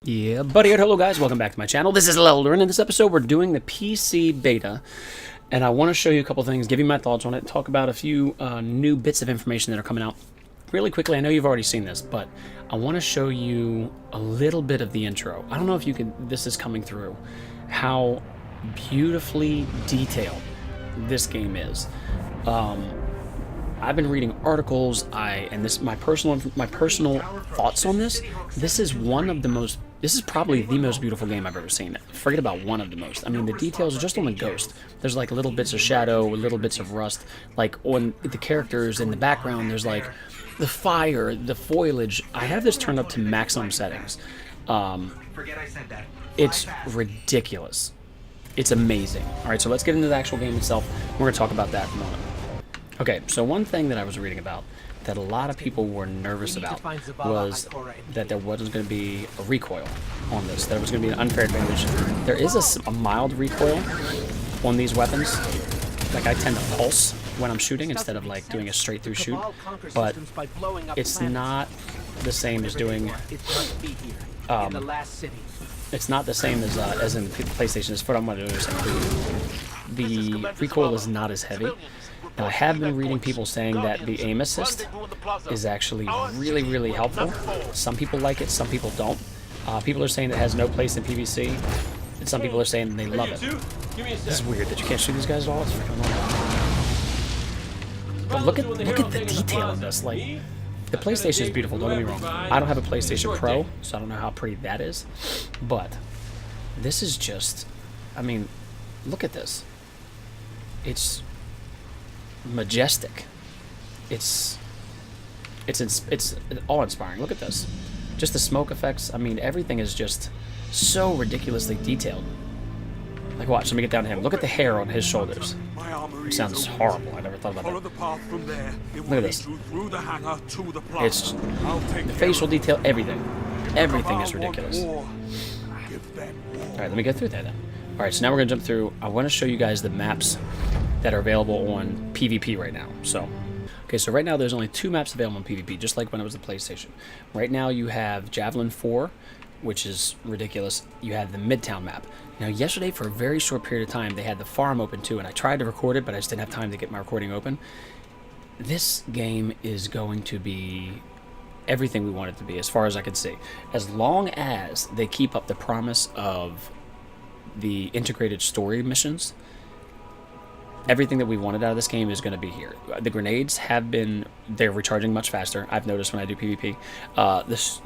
Yeah, buddy. Hello, guys. Welcome back to my channel. This is Lelldorin. In this episode, we're doing the PC beta, and I want to show you a couple things, give you my thoughts on it, talk about a few new bits of information that are coming out. Really quickly, I know you've already seen this, but I want to show you a little bit of the intro. I don't know if you can, this is coming through, how beautifully detailed this game is. I've been reading articles, and this my personal thoughts on this. This is probably the most beautiful game I've ever seen. Forget about one of the most. I mean, the details are just on the ghost. There's like little bits of shadow, little bits of rust, like on the characters in the background. There's like the fire, the foliage. I have this turned up to maximum settings. It's ridiculous. It's amazing. All right, so let's get into the actual game itself. We're gonna talk about that in a moment. Okay, so one thing that I was reading about that a lot of people were nervous about was that there wasn't going to be a recoil on this, that it was going to be an unfair advantage. There is a mild recoil on these weapons. Like, I tend to pulse when I'm shooting instead of like doing a straight through shoot, but it's not the same as doing it's not the same as in the PlayStation. Is what I'm going to do. The recoil is not as heavy. Now, I have been reading people saying that the aim assist is actually really, really helpful. Some people like it, some people don't. People are saying it has no place in PvC, and some people are saying they love it. This is weird that you can't shoot these guys at all. It's freaking annoying. But look at the detail of this. Like, the PlayStation is beautiful, don't get me wrong. I don't have a PlayStation Pro, so I don't know how pretty that is. But this is just, I mean, look at this. It's majestic. It's awe-inspiring. Look at this. Just the smoke effects. I mean, everything is just so ridiculously detailed. Like, watch. Let me get down to him. Look at the hair on his shoulders. It sounds horrible. I never thought about that. Look at this. It's the facial detail. Everything. Everything is ridiculous. All right, let me go through that then. All right, so now we're gonna jump through. I want to show you guys the maps that are available on PvP right now. So, okay, so right now there's only 2 maps available on PvP, just like when it was the PlayStation. Right now you have Javelin 4, which is ridiculous. You have the Midtown map. Now, yesterday, for a very short period of time, they had the farm open too, and I tried to record it, but I just didn't have time to get my recording open. This game is going to be everything we want it to be, as far as I can see. As long as they keep up the promise of the integrated story missions, everything that we wanted out of this game is going to be here. The grenades they're recharging much faster. I've noticed when I do PvP.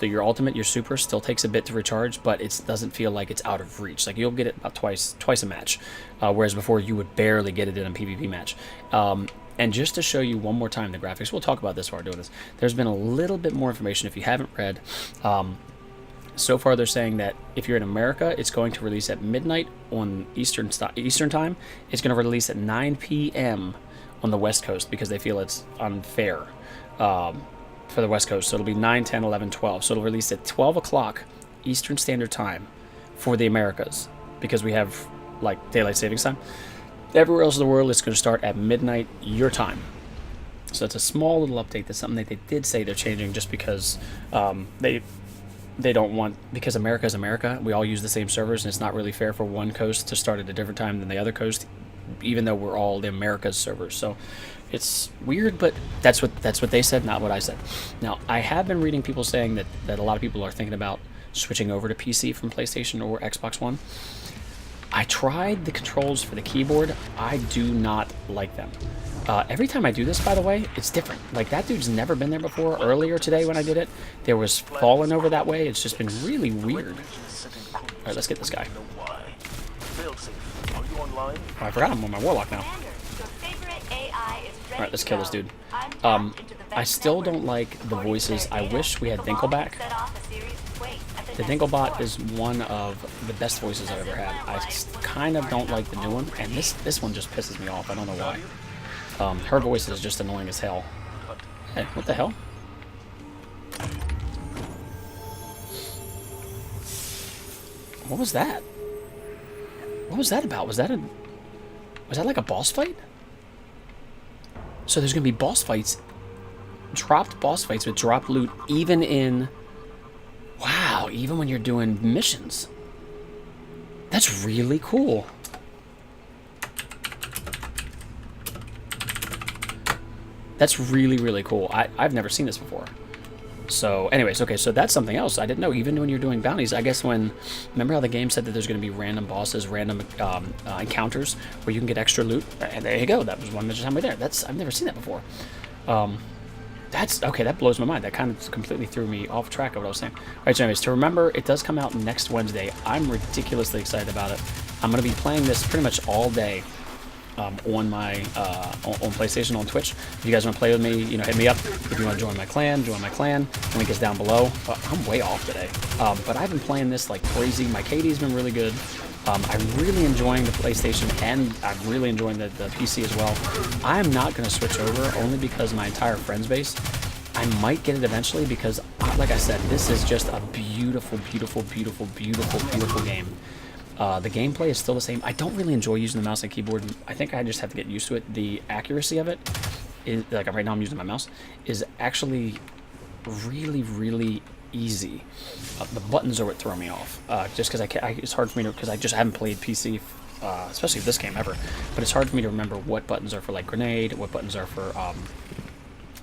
Your ultimate, your super, still takes a bit to recharge, but it doesn't feel like it's out of reach. Like, you'll get it about twice a match, whereas before you would barely get it in a PvP match. And just to show you one more time the graphics, we'll talk about this while we're doing this. There's been a little bit more information if you haven't read. So far, they're saying that if you're in America, it's going to release at midnight on Eastern time. It's going to release at 9 p.m. on the West Coast because they feel it's unfair for the West Coast. So it'll be 9, 10, 11, 12. So it'll release at 12 o'clock Eastern Standard Time for the Americas because we have, like, daylight savings time. Everywhere else in the world, it's going to start at midnight your time. So it's a small little update. That's something that they did say they're changing just because they don't want, because America is America. We all use the same servers, and it's not really fair for one coast to start at a different time than the other coast, even though we're all the America's servers. So it's weird, but that's what they said, not what I said. Now, I have been reading people saying that a lot of people are thinking about switching over to PC from PlayStation or Xbox One. I tried the controls for the keyboard. I do not like them. Every time I do this, by the way, it's different. Like, that dude's never been there before. Earlier today when I did it, there was falling over that way. It's just been really weird. All right, let's get this guy. Oh, I forgot I'm on my Warlock now. All right, let's kill this dude. I still don't like the voices. I wish we had Dinkelback. The Dinklebot is one of the best voices I've ever had. I kind of don't like the new one, and this one just pisses me off. I don't know why. Her voice is just annoying as hell. Hey, what the hell? What was that? What was that about? Was that like a boss fight? So there's gonna be boss fights, dropped boss fights with dropped loot, even in even when you're doing missions. That's really cool. That's really, really cool. I've never seen this before. So, anyways, okay, so that's something else. I didn't know, even when you're doing bounties, I guess remember how the game said that there's going to be random bosses, random encounters where you can get extra loot? And there you go. That was one mission time right there. I've never seen that before. Okay, that blows my mind. That kind of completely threw me off track of what I was saying. All right, so anyways, to remember, it does come out next Wednesday. I'm ridiculously excited about it. I'm going to be playing this pretty much all day. On my on PlayStation, on Twitch. If you guys want to play with me, you know, hit me up. If you want to join my clan, link is down below. I'm way off today, but I've been playing this like crazy. My KD's been really good. I'm really enjoying the PlayStation, and I'm really enjoying the PC as well. I'm not going to switch over only because my entire friends base. I might get it eventually because, like I said, this is just a beautiful, beautiful, beautiful, beautiful, beautiful game. The gameplay is still the same. I don't really enjoy using the mouse and keyboard. I think I just have to get used to it. The accuracy of it, is, like right now I'm using my mouse, is actually really, really easy. The buttons are what throw me off. Just because it's hard for me to, because I just haven't played PC, especially this game ever. But it's hard for me to remember what buttons are for like grenade, what buttons are for,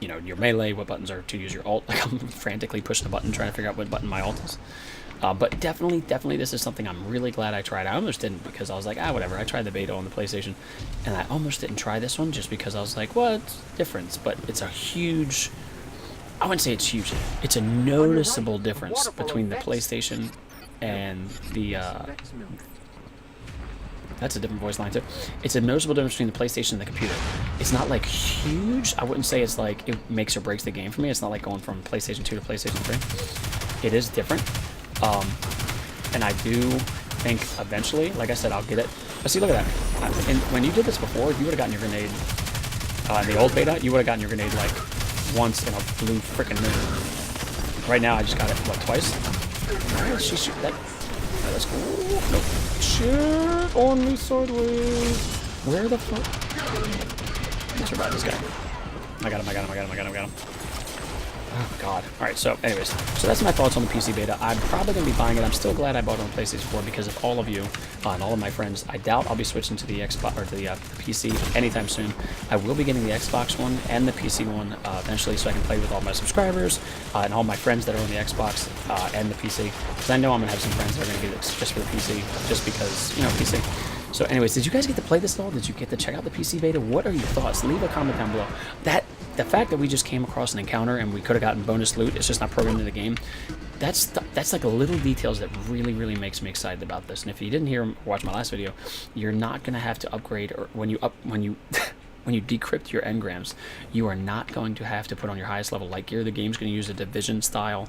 you know, your melee, what buttons are to use your ult. Like I'm frantically pushing the button, trying to figure out what button my ult is. But definitely, this is something I'm really glad I tried. I almost didn't because I was like, whatever. I tried the beta on the PlayStation, and I almost didn't try this one just because I was like, what's the difference? But it's a huge, I wouldn't say it's huge. It's a noticeable difference between the PlayStation and the, that's a different voice line too. It's a noticeable difference between the PlayStation and the computer. It's not like huge. I wouldn't say it's like it makes or breaks the game for me. It's not like going from PlayStation 2 to PlayStation 3. It is different. And I do think eventually, like I said, I'll get it. But see, look at that. And when you did this before, you would have gotten your grenade, in the old beta, you would have gotten your grenade like once in a blue frickin' moon. Right now, I just got it, what, twice? Why did she shoot that? Right, let's go. Nope. Shit on me sideways. Where the fuck? Let's survive this guy. I got him. Oh, God. Alright, so, anyways. So that's my thoughts on the PC beta. I'm probably going to be buying it. I'm still glad I bought it on PlayStation 4 because of all of you and all of my friends. I doubt I'll be switching to the Xbox or to the PC anytime soon. I will be getting the Xbox one and the PC one eventually so I can play with all my subscribers and all my friends that are on the Xbox and the PC. Because I know I'm going to have some friends that are going to get it just for the PC, just because, you know, PC. So anyways, did you guys get to play this at all? Did you get to check out the PC beta? What are your thoughts? Leave a comment down below. The fact that we just came across an encounter and we could have gotten bonus loot, it's just not programmed in the game. That's like little details that really, really makes me excited about this. And if you didn't hear or watch my last video, you're not gonna have to upgrade, or when you when you decrypt your engrams, you are not going to have to put on your highest level light gear. The game's gonna use a division style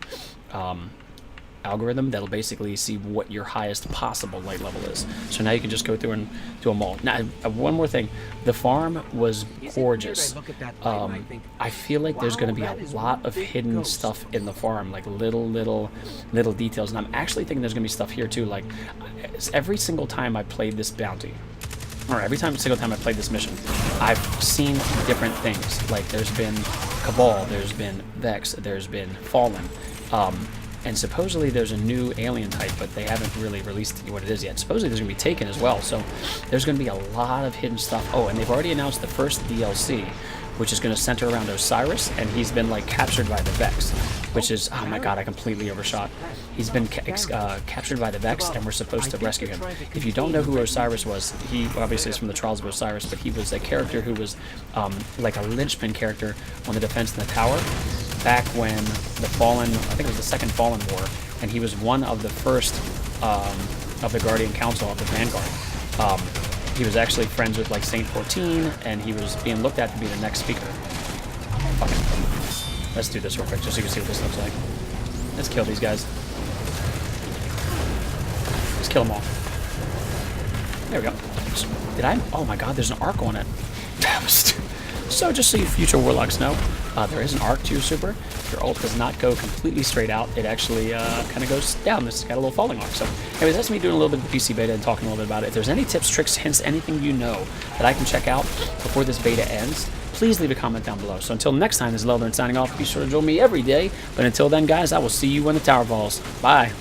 algorithm that'll basically see what your highest possible light level is. So now you can just go through and do them all. Now, one more thing. The farm was gorgeous. I feel like there's going to be a lot of hidden stuff in the farm, like little details. And I'm actually thinking there's going to be stuff here too. Like every single time I played this bounty, or every single time I played this mission, I've seen different things. Like there's been Cabal, there's been Vex, there's been Fallen. And supposedly there's a new alien type, but they haven't really released what it is yet. Supposedly there's going to be Taken as well, so there's going to be a lot of hidden stuff. Oh, and they've already announced the first DLC, which is going to center around Osiris, and he's been, like, captured by the Vex, which is, oh my god, I completely overshot. He's been captured by the Vex, and we're supposed to rescue him. If you don't know who Osiris was, he obviously is from the Trials of Osiris, but he was a character who was, like a linchpin character on the defense in the tower, back when the Fallen, I think it was the second Fallen War, and he was one of the first of the Guardian Council of the Vanguard. He was actually friends with like Saint 14, and he was being looked at to be the next speaker. Fuck it. Let's do this real quick, just so you can see what this looks like. Let's kill these guys. Let's kill them all. There we go. Did I? Oh my god, there's an arc on it. So just so you future warlocks know, there is an arc to your super. Your ult does not go completely straight out. It actually kind of goes down. This has got a little falling arc. So anyways, that's me doing a little bit of the PC beta and talking a little bit about it. If there's any tips, tricks, hints, anything you know that I can check out before this beta ends, please leave a comment down below. So until next time, this is Lelldorin signing off. Be sure to join me every day. But until then, guys, I will see you when the tower falls. Bye.